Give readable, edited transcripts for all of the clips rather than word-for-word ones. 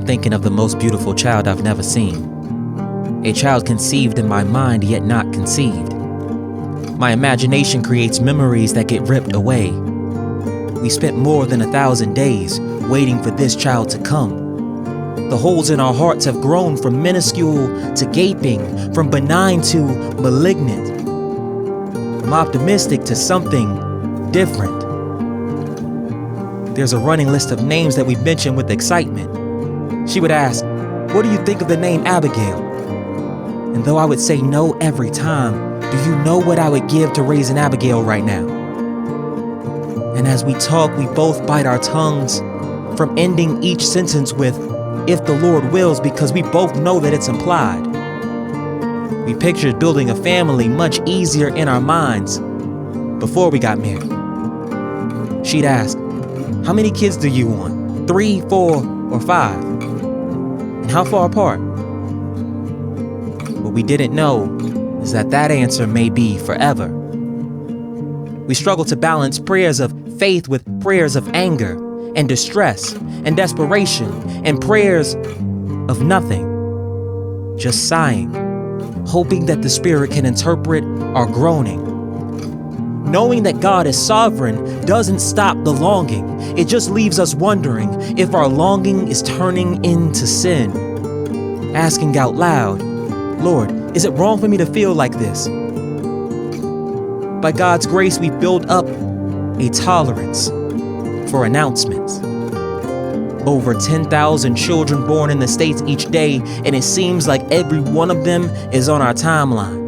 thinking of the most beautiful child I've never seen. A child conceived in my mind yet not conceived. My imagination creates memories that get ripped away. We spent more than 1,000 days waiting for this child to come. The holes in our hearts have grown from minuscule to gaping, from benign to malignant. I'm optimistic to something different. There's a running list of names that we mention with excitement. She would ask, "What do you think of the name Abigail?" And though I would say no every time, do you know what I would give to raise an Abigail right now? And as we talk, we both bite our tongues from ending each sentence with, "if the Lord wills," because we both know that it's implied. We pictured building a family much easier in our minds before we got married. She'd ask, "How many kids do you want? 3, 4, or 5? And how far apart?" What we didn't know is that answer may be forever. We struggle to balance prayers of faith with prayers of anger and distress and desperation and prayers of nothing, just sighing, hoping that the Spirit can interpret our groaning. Knowing that God is sovereign doesn't stop the longing. It just leaves us wondering if our longing is turning into sin. Asking out loud, "Lord, is it wrong for me to feel like this?" By God's grace, we build up a tolerance for announcements. Over 10,000 children born in the States each day, and it seems like every one of them is on our timeline.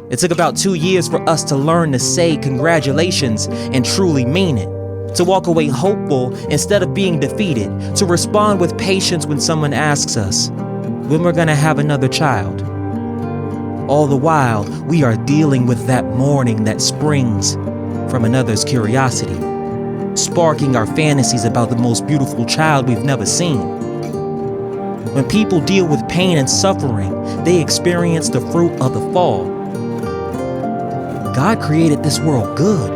It took about 2 years for us to learn to say congratulations and truly mean it, to walk away hopeful instead of being defeated, to respond with patience when someone asks us when we're gonna have another child. All the while, we are dealing with that mourning that springs from another's curiosity, sparking our fantasies about the most beautiful child we've never seen. When people deal with pain and suffering, they experience the fruit of the fall. God created this world good,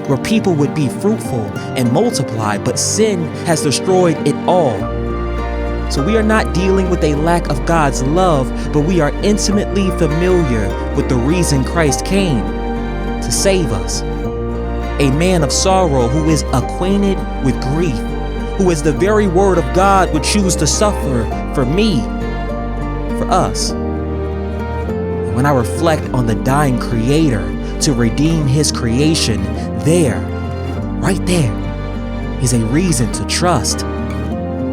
where people would be fruitful and multiply, but sin has destroyed it all. So we are not dealing with a lack of God's love, but we are intimately familiar with the reason Christ came, to save us. A man of sorrow who is acquainted with grief, who is the very word of God would choose to suffer for me, for us. And when I reflect on the dying Creator to redeem His creation, right there, is a reason to trust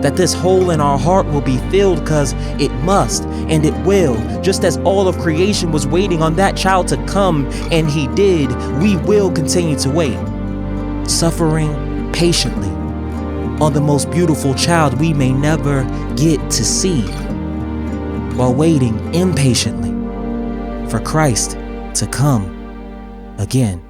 that this hole in our heart will be filled, because it must and it will. Just as all of creation was waiting on that child to come, and He did, we will continue to wait, suffering patiently on the most beautiful child we may never get to see, while waiting impatiently for Christ to come again.